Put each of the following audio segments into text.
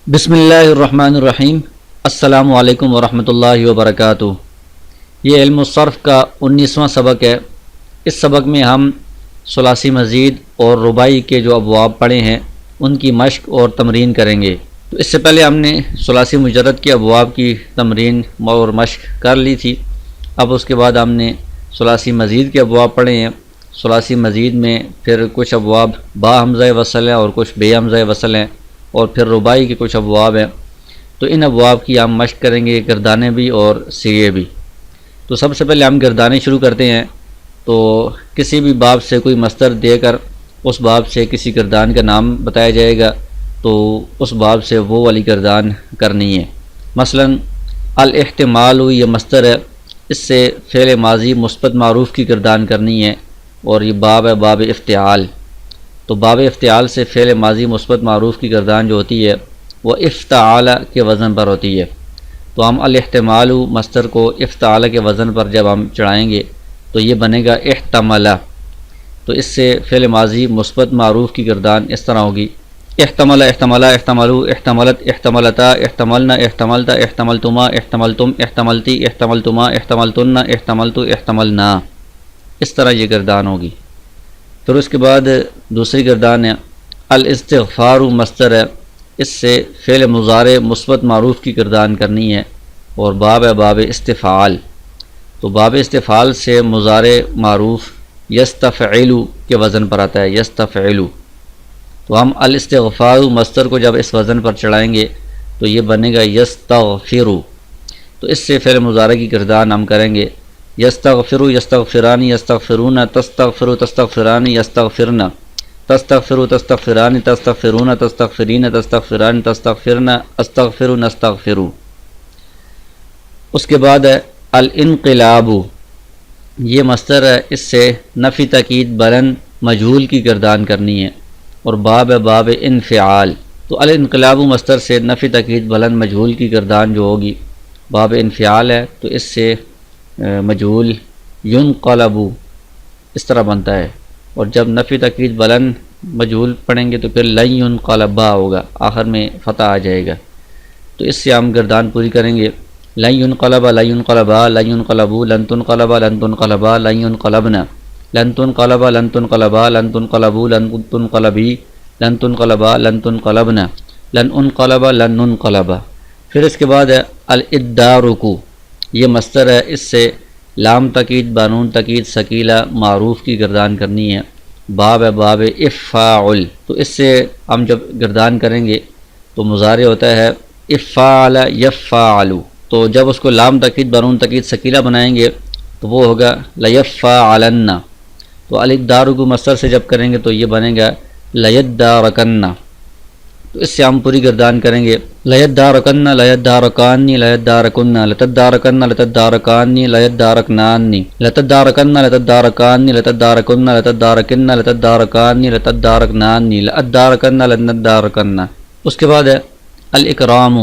بسم اللہ الرحمن الرحیم۔ السلام علیکم ورحمۃ اللہ وبرکاتہ۔ یہ علم الصرف کا 19واں سبق ہے۔ اس سبق میں ہم ثلاثی مزید اور رباعی کے جو ابواب پڑھے ہیں ان کی مشق اور تمرین کریں گے۔ تو اس سے پہلے ہم نے ثلاثی مجرد کے ابواب کی تمرین اور مشق کر لی تھی۔ اب اس کے بعد ہم نے ثلاثی مزید کے ابواب پڑھے ہیں۔ ثلاثی مزید میں پھر کچھ ابواب با حمزہ وصل ہیں اور کچھ بے حمزہ وصل ہیں، اور پھر رباعی کے کچھ ابواب ہیں۔ تو ان ابواب کی ہم مشق کریں گے، گردانے بھی اور صیغے بھی۔ تو سب سے پہلے ہم گردانے شروع کرتے ہیں۔ تو کسی بھی باب سے کوئی مصدر دے کر اس باب سے کسی گردان کا نام بتایا جائے گا، تو اس باب سے وہ والی گردان کرنی ہے۔ مثلا الاحتمال یہ مصدر ہے، اس سے فعل ماضی مثبت معروف کی گردان کرنی ہے، اور یہ باب ہے باب افتعال۔ تو باب افتعال سے فعل ماضی مثبت معروف کی گردان جو ہوتی ہے وہ افتعال کے وزن پر ہوتی ہے۔ تو ہم الاحتمال مصدر کو افتعال کے وزن پر جب ہم چڑھائیں گے تو یہ بنے گا احتمل۔ تو اس سے فعل ماضی مثبت معروف کی گردان اس طرح ہوگی: احتمل، احتملا، احتملو، احتملت، احتملتا، احتملنا، احتملتا، احتملتما، احتملتم، احتملتی، احتملتما، احتملتن، احتملتو، احتملنا۔ اس طرح یہ گردان ہوگی۔ پھر اس کے بعد دوسری گردان ہے الاستغفار مصدر ہے، اس سے فعل مضارع مثبت معروف کی گردان کرنی ہے، اور باب ہے باب استفعال۔ تو باب استفعال سے مضارع معروف یستفعل کے وزن پر آتا ہے، یستفعل۔ تو ہم الاستغفار مصدر کو جب اس وزن پر چڑھائیں گے تو یہ بنے گا یستغفر۔ تو اس سے فعل مضارع کی گردان ہم کریں گے یستغفر، یستغفران، یستغفرون، تستغفر، تستغفران، یستغفرن، تستغفر، تستغفران، تستغفرون، تستغفرین، تستغفران، تستغفرن، استغفر، نستغفر۔ اس کے بعد ہے الانقلاب، یہ مصدر ہے، اس سے نفی تاکید بلند مجہول کی گردان کرنی ہے، اور باب ہے باب انفعال۔ تو الانقلاب مصدر سے نفی تاکید بلند مجہول کی گردان جو ہوگی باب انفعال ہے، تو اس سے مجہول ینقلب اس طرح بنتا ہے، اور جب نفی تاکید بلند مجہول پڑھیں گے تو پھر لن ینقلبا ہوگا، آخر میں فتح آ جائے گا۔ تو اس سے ہم گردان پوری کریں گے: لن ینقلبا، لن ینقلبا، لن ینقلبو، لن تنقلبا، لن تنقلبا، لن ینقلبنا، لن تنقلبا، لن تنقلبا، لن تنقلبو، لن تنقلبی، لن تنقلبا، لن تنقلبنا، لن انقلبا، لن ننقلبا۔ پھر اس کے بعد ہے الادارکو، یہ مصدر ہے، اس سے لام تاکید بانون تاکید ثقیلہ معروف کی گردان کرنی ہے، باب ہے باب افعال۔ تو اس سے ہم جب گردان کریں گے تو مضارع ہوتا ہے افعل یفعل، تو جب اس کو لام تاکید بانون تاکید ثقیلہ بنائیں گے تو وہ ہوگا لیفعلن۔ تو الادارکو مصدر سے جب کریں گے تو یہ بنے گا لیدارکن۔ تو اس سے ہم پوری گردان کریں گے: لیدارکن، لیدارکانی، لیدارکن، لتدارکن، لتدارکانی، لیدارکنانی، لتدارکن، لتدارکانی، لتدارکن، لتدارکن، لتدارکانی، لتدارکنانی، لتدارکن، لندارکن۔ اس کے بعد ہے الاکرام،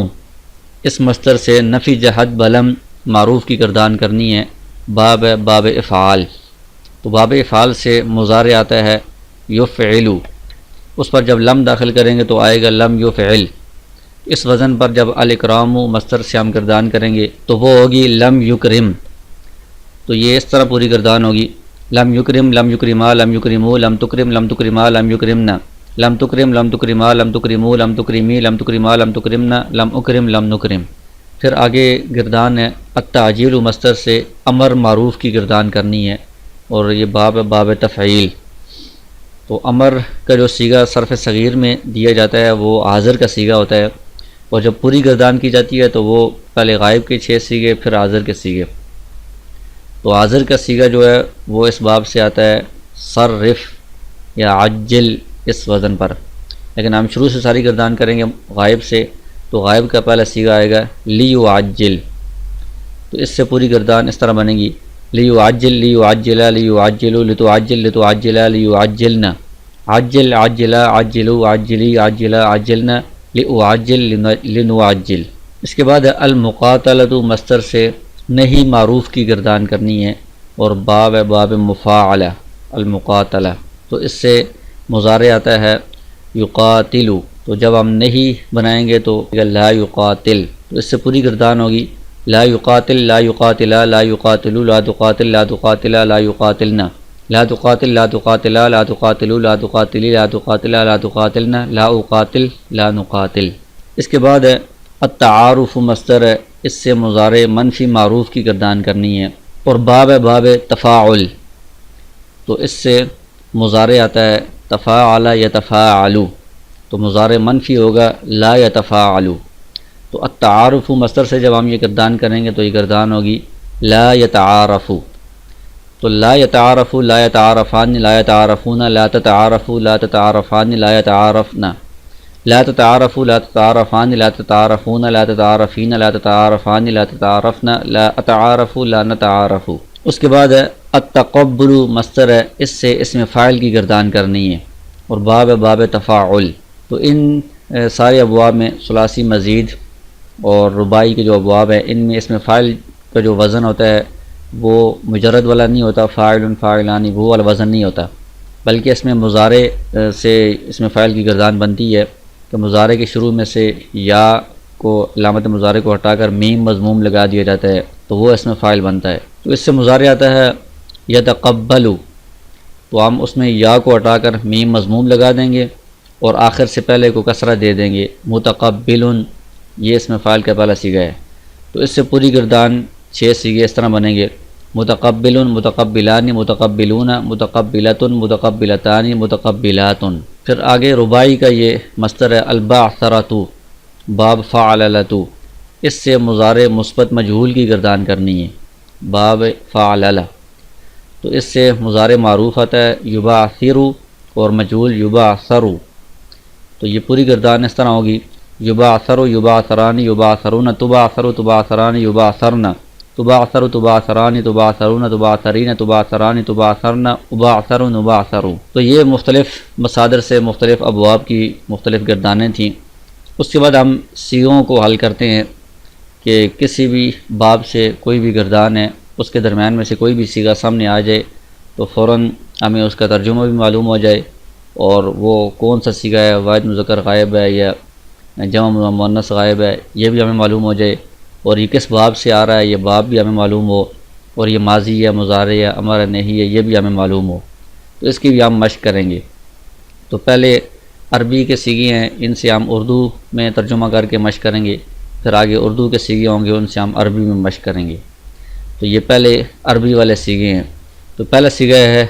اس مصدر سے نفی جہت بلند معروف کی گردان کرنی ہے، باب ہے باب افعال۔ تو باب افعال سے مضارع آتا ہے یفعل، اس پر جب لم داخل کریں گے تو آئے گا لم یفعل۔ اس وزن پر جب الاکرام مصدر سے ہم گردان کریں گے تو وہ ہوگی لم یکرم۔ تو یہ اس طرح پوری گردان ہوگی: لم یکرم، لم یکرما، لم یکرمو، لم تکرم، لم تکرما، لم یکرمنا، لم تکرم، لم تکرما، لم تکرمو، لم تکرمی، لم تکرما، لم تکرمنا، لم اکرم، لم نکرم۔ پھر آگے گردان ہے التعجیل مصدر سے امر معروف کی گردان کرنی ہے، اور یہ باب ہے باب تفعیل۔ تو امر کا جو صیغہ صرف صغیر میں دیا جاتا ہے وہ حاضر کا صیغہ ہوتا ہے، اور جب پوری گردان کی جاتی ہے تو وہ پہلے غائب کے 6 صیغے پھر حاضر کے صیغے۔ تو حاضر کا صیغہ جو ہے وہ اس باب سے آتا ہے صرف یا عجل اس وزن پر، لیکن ہم شروع سے ساری گردان کریں گے غائب سے، تو غائب کا پہلا صیغہ آئے گا لیعجل۔ تو اس سے پوری گردان اس طرح بنے گی: لیعجل، لیعجل، لیعجلوا، لتعجل، لتعجلا، لیعجلنا، عجل، عجلا، عجلوا، عجلی، عجلا، عجلنا، لأعجل، لنعجل۔ اس کے بعد المقاتلۃ مصدر سے نہیں معروف کی گردان کرنی ہے، اور باب ہے باب مفاعلہ، المقاتلہ۔ تو اس سے مضارع آتا ہے یقاتلو، تو جب ہم نہیں بنائیں گے تو لا یقاتل، تو اس سے پوری گردان ہوگی لا یقاتل لا یقاتلا لا یقاتلو لا تقاتل لا تقاتلا لا یقاتلنا لا تقاتل لا تقاتلا لا تقاتلو لا تقاتلی لا تقاتلا لا تقاتلنا لا اقاتل لا نقاتل۔ اس کے بعد ہے التعارف مصدر ہے، اس سے مضارع منفی معروف کی گردان کرنی ہے، اور باب ہے باب تفاعل، تو اس سے مضارع آتا ہے تفاعل یتفاعل، تو مضارع منفی ہوگا لا یتفاعل۔ تو التعارف مصدر سے جب ہم یہ گردان کریں گے تو یہ گردان ہوگی لا یتعارف، تو لا یتعارف لا یتعارفان لا یتعارفون لا تتعارف لا تتعارفان لا یتعارفن لا تتعارف لا تتعارفان لا تتعارفون لا تتعارفین لا تتعارفان لا تتعارفن لا اتعارف لا نتعارف۔ اس کے بعد ہے التقبل مصدر ہے، اس سے اسم فاعل کی گردان کرنی ہے، اور باب ہے باب تفاعل۔ تو ان سارے ابواب میں ثلاثی مزید اور رباعی کے جو ابواب ہیں ان میں اسم فاعل کا جو وزن ہوتا ہے وہ مجرد والا نہیں ہوتا، فاعل فاعلان وہ والا وزن نہیں ہوتا، بلکہ اس میں مضارع سے اسم فاعل کی گردان بنتی ہے کہ مضارع کے شروع میں سے یا کو علامت مضارع کو ہٹا کر میم مضموم لگا دیا جاتا ہے تو وہ اسم فاعل بنتا ہے۔ تو اس سے مضارع آتا ہے یتقبل، تو ہم اس میں یا کو ہٹا کر میم مضموم لگا دیں گے اور آخر سے پہلے کو کسرہ دے دیں گے، متقبل، یہ اسم فاعل کا پہلا صیغہ ہے۔ تو اس سے پوری گردان 6 صیغے اس طرح بنیں گے، متقبل متقبلان متقبلون متقبلۃ متقبلتان متقبلات۔ پھر آگے رباعی کا یہ مصدر ہے البعثرۃ باب فعللۃ، اس سے مضارع مثبت مجہول کی گردان کرنی ہے، باب فعلل، تو اس سے مضارع معروف آتا ہے یبعثر اور مجہول یبعثر، تو یہ پوری گردان اس طرح ہوگی یبعثر یبعثران یبعثرون تبعثر تبعثران یبعثرن تبعثر تبعثران تبعثرون تبعثرین تبعثران تبعثرن ابعثر نبعثر۔ تو یہ مختلف مصادر سے مختلف ابواب کی مختلف گردانیں تھیں۔ اس کے بعد ہم صیغوں کو حل کرتے ہیں کہ کسی بھی باب سے کوئی بھی گردان ہے اس کے درمیان میں سے کوئی بھی صیغہ سامنے آ جائے تو فوراً ہمیں اس کا ترجمہ بھی معلوم ہو جائے، اور وہ کون سا صیغہ ہے، واحد مذکر غائب ہے یا جمع مؤنث غائب ہے، یہ بھی ہمیں معلوم ہو جائے، اور یہ کس باب سے آ رہا ہے یہ باب بھی ہمیں معلوم ہو، اور یہ ماضی ہے مضارع ہے امر نہیں ہے یہ بھی ہمیں معلوم ہو، تو اس کی بھی ہم مشق کریں گے۔ تو پہلے عربی کے صیغے ہیں، ان سے ہم اردو میں ترجمہ کر کے مشق کریں گے، پھر آگے اردو کے صیغے ہوں گے ان سے ہم عربی میں مشق کریں گے۔ تو یہ پہلے عربی والے صیغے ہیں۔ تو پہلا صیغہ ہے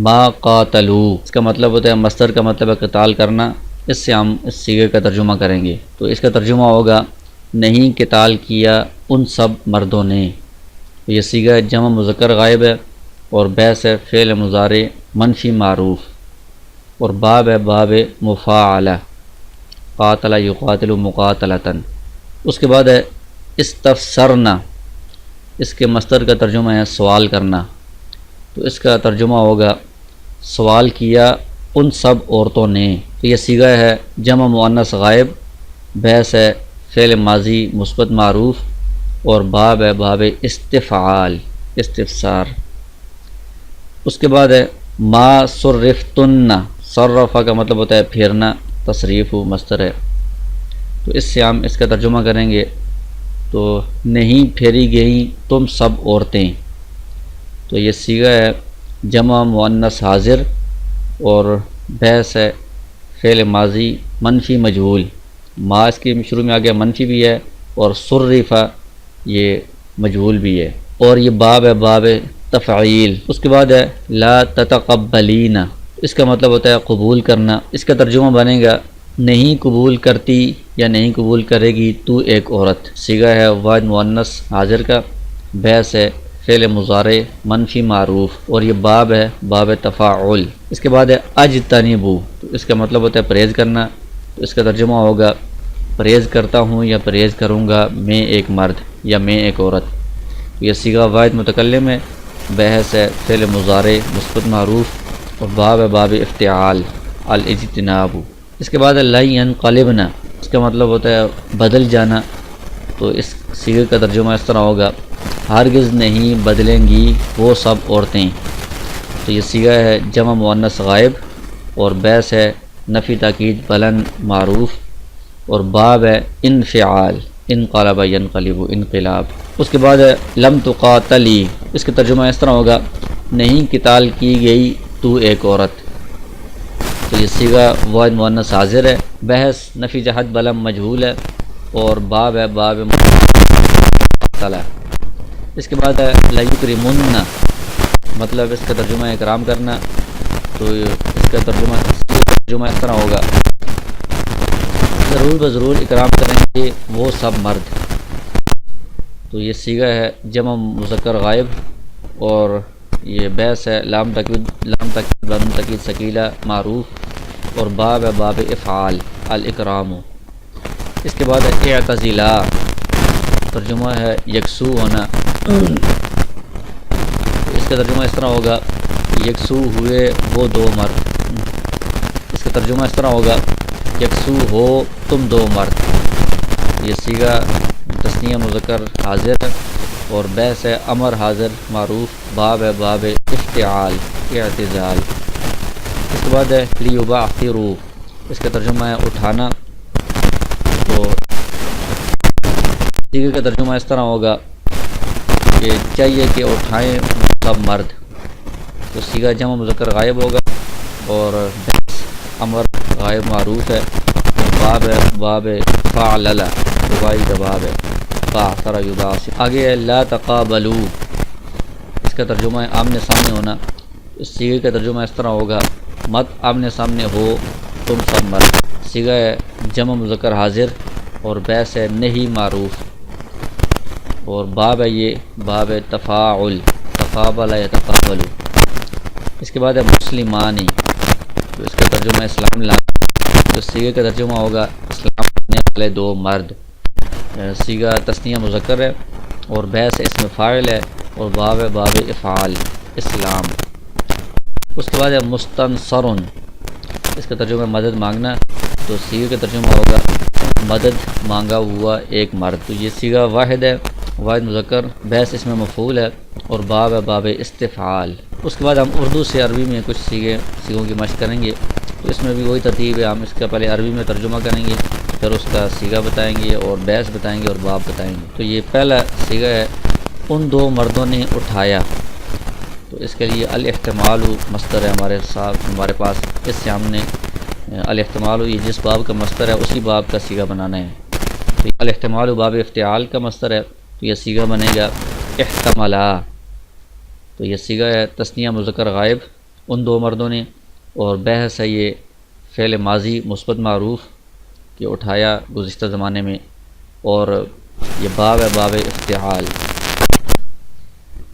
ما قاتلو، اس کا مطلب ہوتا ہے مصدر کا مطلب ہے قتال کرنا، اس سے ہم اس صیغے کا ترجمہ کریں گے۔ تو اس کا ترجمہ ہوگا نہیں قتال کیا ان سب مردوں نے، تو یہ صیغہ جمع مذکر غائب ہے، اور بیس ہے فعل مضارع منفی معروف، اور باب ہے باب مفاعلہ قاتل یقاتل مقاتلتن۔ اس کے بعد ہے استفسرنا، اس کے مصدر کا ترجمہ ہے سوال کرنا، تو اس کا ترجمہ ہوگا سوال کیا ان سب عورتوں نے، تو یہ صیغہ ہے جمع مؤنث غائب، بیس ہے فعل ماضی مثبت معروف، اور باب ہے باب استفعال استفسار۔ اس کے بعد ہے ما صرفتن، صرفہ کا مطلب ہوتا ہے پھیرنا، تصریف مصدر ہے، تو اس سے ہم اس کا ترجمہ کریں گے تو نہیں پھیری گئیں تم سب عورتیں، تو یہ صیغہ ہے جمع مؤنث حاضر، اور بحث ہے فعل ماضی منفی مجہول، ما اس کے شروع میں آ گیا منفی بھی ہے، اور صرفہ یہ مجہول بھی ہے، اور یہ باب ہے باب تفعیل۔ اس کے بعد ہے لا تتقبلین، اس کا مطلب ہوتا ہے قبول کرنا، اس کا ترجمہ بنے گا نہیں قبول کرتی یا نہیں قبول کرے گی تو ایک عورت، صیغہ ہے واحد مؤنث حاضر کا، بحث ہے فعل مضارع منفی معروف، اور یہ باب ہے باب تفاعل۔ اس کے بعد ہے اجتنبو، تو اس کا مطلب ہوتا ہے پرہیز کرنا، تو اس کا ترجمہ ہوگا پرہیز کرتا ہوں یا پرہیز کروں گا میں ایک مرد یا میں ایک عورت، یہ صیغہ واحد متکلم ہے، بحث ہے فعل مضارع مثبت معروف، اور باب ہے باب افتعال الاجتناب۔ اس کے بعد ہے لا ينقلبن، اس کا مطلب ہوتا ہے بدل جانا، تو اس صیغے کا ترجمہ اس طرح ہوگا ہرگز نہیں بدلیں گی وہ سب عورتیں، تو یہ صیغہ ہے جمع مؤنث غائب، اور بیس ہے نفی تاکید بلند معروف، اور باب ہے انفعال، انقلب ینقلب انقلاب۔ اس کے بعد ہے لم تقاتلی، اس کا ترجمہ اس طرح ہوگا نہیں قتال کی گئی تو ایک عورت۔ تو یہ صیغہ واحد مؤنث حاضر ہے، بحث نفی جہت بلم مجہول ہے، اور باب ہے باب مقاتلہ۔ اس کے بعد ہے لیکرمن، مطلب اس کا ترجمہ اکرام کرنا، تو اس کا ترجمہ اس طرح ہوگا ضرور بضرور اکرام کریں گے وہ سب مرد۔ تو یہ صیغہ ہے جمع مذکر غائب، اور یہ بحث ہے لام تاکید بنون تاکید ثقیلہ معروف، اور باب ہے باب افعال الاکرام۔ اس کے بعد ہے اعتزلا، ترجمہ ہے یکسو ہونا، اس کا ترجمہ اس طرح ہوگا یکسو ہوئے وہ دو مرد۔ اس کا ترجمہ اس طرح ہوگا یکسو ہو تم دو مرد۔ یہ صیغہ تثنیہ مذکر حاضر ہے، اور بحث ہے امر حاضر معروف، باب ہے باب افتعال اعتزال۔ اس کے بعد ہے لیبعثروا، اس کا ترجمہ ہے اٹھانا، تو صیغے کا ترجمہ اس طرح ہوگا کہ چاہیے کہ اٹھائیں سب مرد۔ تو صیغہ جمع مذکر غائب ہوگا، اور بحث امر غائب معروف ہے، باب ہے باب فعلل، رباعی کا باب ہے بعثر یبعث۔ آگے ہے لا تقابلوا، اس کا ترجمہ ہے آمنے سامنے ہونا۔ اس صیغے کا ترجمہ اس طرح ہوگا مت آمنے سامنے ہو تم سب مرد۔ صیغہ ہے جمع مذکر حاضر، اور بحث ہے نہیں معروف، اور باب ہے یہ باب تفاعل، تقابل یتقابل۔ اس کے بعد ہے مسلمانی، تو اس کا ترجمہ اسلام لانا، تو صیغے کا ترجمہ ہوگا اسلام لانے والے دو مرد۔ صیغہ تثنیہ مذکر ہے، اور بحث اس میں فاعل ہے، اور باب ہے باب افعال اسلام۔ اس کے بعد ہے مستنصرن، اس کا ترجمہ مدد مانگنا، تو صیغے کا ترجمہ ہوگا مدد مانگا ہوا ایک مرد۔ تو یہ صیغہ واحد ہے، واحد مذکر، بحث اس میں مفعول ہے، اور باب ہے باب استفعال۔ اس کے بعد ہم اردو سے عربی میں کچھ صیغوں کی مشق کریں گے، تو اس میں بھی وہی ترتیب ہے، ہم اس کا پہلے عربی میں ترجمہ کریں گے، پھر اس کا صیغہ بتائیں گے، اور بحث بتائیں گے، اور باب بتائیں گے۔ تو یہ پہلا صیغہ ہے ان دو مردوں نے اٹھایا، تو اس کے لیے الاحتمال مصدر ہے ہمارے پاس، اس سے ہم نے الاحتمال یہ جس باب کا مصدر ہے اسی باب کا صیغہ بنانا ہے۔ تو الاحتمال باب افتعال کا مصدر ہے، تو یہ صیغہ بنے گا احتملا۔ تو یہ صیغہ ہے تثنیہ مذکر غائب ان دو مردوں نے، اور بحث ہے یہ فعل ماضی مثبت معروف کہ اٹھایا گزشتہ زمانے میں، اور یہ باب ہے باب افتعال۔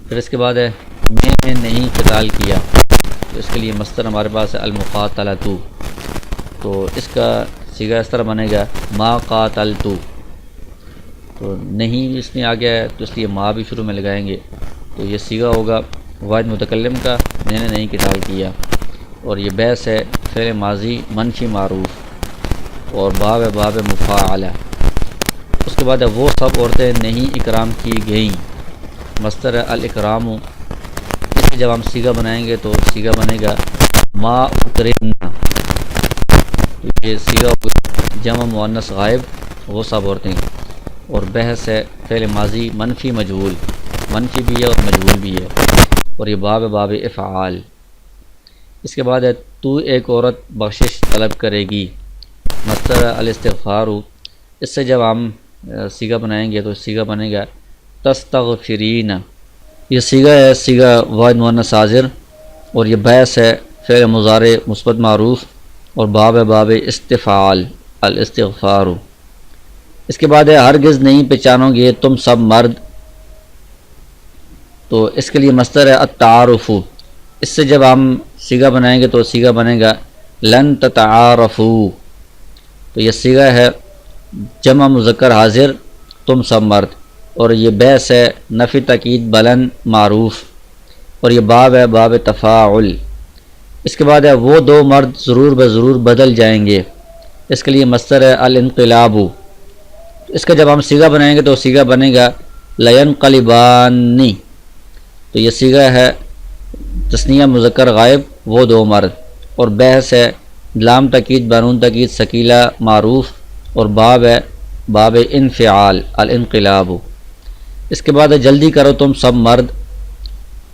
پھر اس کے بعد ہے میں نے نہیں قتال کیا، تو اس کے لیے مصدر ہمارے پاس ہے المقاتلۃ، تو اس کا صیغہ اس طرح بنے گا ما قاتلت، تو نہیں اس میں آ گیا ہے تو اس لیے ما بھی شروع میں لگائیں گے، تو یہ صیغہ ہوگا واحد متکلم کا میں نے نہیں قتال کیا، اور یہ بحث ہے فعل ماضی منفی معروف، اور باب ہے باب مفاعلہ۔ اس کے بعد ہے وہ سب عورتیں نہیں اکرام کی گئیں، مصدر ہے الاکرام، اس سے جب ہم صیغہ بنائیں گے تو صیغہ بنے گا ما اکرمنا، تو یہ صیغہ جمع مؤنث غائب وہ سب عورتیں، اور بحث ہے فعل ماضی منفی مجہول، منفی بھی ہے اور مجہول بھی ہے، اور یہ باب ہے باب افعال۔ اس کے بعد ہے تو ایک عورت بخشش طلب کرے گی، مصدر ہے الاستغفار، اس سے جب ہم صیغہ بنائیں گے تو صیغہ بنے گا تستغفرین۔ یہ صیغہ ہے صیغہ واحد مؤنث حاضر، اور یہ بحث ہے فعل مضارع مثبت معروف، اور باب ہے باب استفعال الاستغفار۔ اس کے بعد ہے ہرگز نہیں پہچانو گے تم سب مرد، تو اس کے لیے مصدر ہے التعارف، اس سے جب ہم صیغہ بنائیں گے تو صیغہ بنے گا لن تتعارفوا، تو یہ صیغہ ہے جمع مذکر حاضر تم سب مرد، اور یہ بحث ہے نفی تاکید بلند معروف، اور یہ باب ہے باب تفاعل۔ اس کے بعد ہے وہ دو مرد ضرور بضرور بدل جائیں گے، اس کے لیے مصدر ہے الانقلاب، اس کا جب ہم صیغہ بنائیں گے تو صیغہ بنے گا لینقلبان، تو یہ صیغہ ہے تثنیہ مذکر غائب وہ دو مرد، اور بحث ہے لام تاکید بنون تاکید ثقیلہ معروف، اور باب ہے باب انفعال الانقلاب۔ اس کے بعد ہے جلدی کرو تم سب مرد،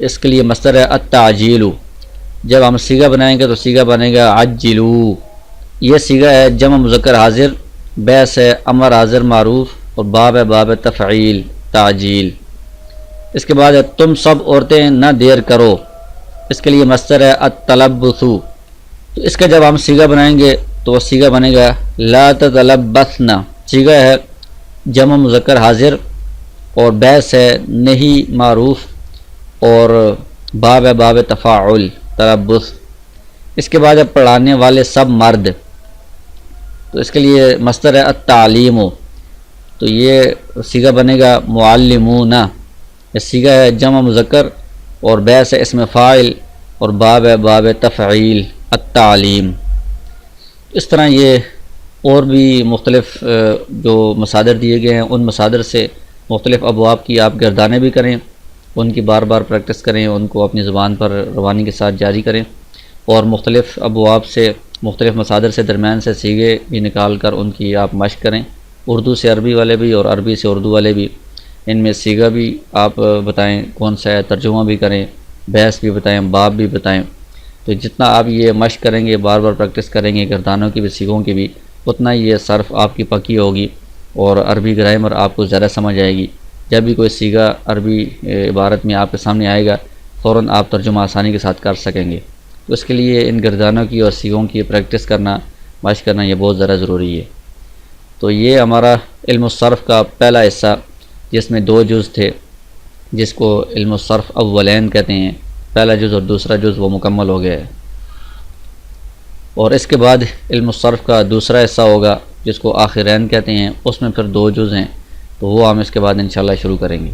اس کے لیے مصدر ہے التعجیل۔ جب ہم صیغہ بنائیں گے تو صیغہ بنے گا عجلو۔ یہ صیغہ ہے جمع مذکر حاضر، بیس ہے امر حاضر معروف، اور باب ہے باب تفعیل تعجیل۔ اس کے بعد ہے تم سب عورتیں نہ دیر کرو، اس کے لیے مصدر ہے التلبث۔ تو اس کا جب ہم صیغہ بنائیں گے تو وہ صیغہ بنے گا لا تتلبثن۔ صیغہ ہے جمع مذکر حاضر اور بیس ہے نہیں معروف، اور باب ہے باب تفاعل تلبس۔ اس کے بعد ہے پڑھانے والے سب مرد، تو اس کے لیے مصدر ہے التعلیم، تو یہ صیغہ بنے گا معلمون۔ یہ صیغہ ہے جمع مذکر اور بیس ہے اسم فاعل، اور باب ہے باب تفعیل التعلیم۔ اس طرح یہ اور بھی مختلف جو مصادر دیے گئے ہیں ان مصادر سے مختلف ابواب کی آپ گردانے بھی کریں، ان کی بار بار پریکٹس کریں، ان کو اپنی زبان پر روانی کے ساتھ جاری کریں، اور مختلف ابواب سے مختلف مصادر سے درمیان سے صیغے بھی نکال کر ان کی آپ مشق کریں، اردو سے عربی والے بھی اور عربی سے اردو والے بھی۔ ان میں صیغہ بھی آپ بتائیں کون سا ہے، ترجمہ بھی کریں، بحث بھی بتائیں، باب بھی بتائیں۔ تو جتنا آپ یہ مشق کریں گے، بار بار پریکٹس کریں گے گردانوں کی بھی صیغوں کی بھی، اتنا یہ صرف آپ کی پکی ہوگی اور عربی گرامر آپ کو زیادہ سمجھ آئے گی۔ جب بھی کوئی صیغہ عربی عبارت میں آپ کے سامنے آئے گا، فوراً آپ ترجمہ آسانی کے ساتھ کر سکیں گے۔ تو اس کے لیے ان گردانوں کی اور صیغوں کی پریکٹس کرنا، مشق کرنا یہ بہت زیادہ ضروری ہے۔ تو یہ ہمارا علم الصرف کا پہلا حصہ، جس میں 2 جز تھے، جس کو علم الصرف اولین کہتے ہیں۔ پہلا جز اور دوسرا جز وہ مکمل ہو گیا ہے، اور اس کے بعد علم الصرف کا دوسرا حصہ ہوگا جس کو آخرین کہتے ہیں، اس میں پھر 2 جز ہیں، تو وہ ہم اس کے بعد انشاءاللہ شروع کریں گے۔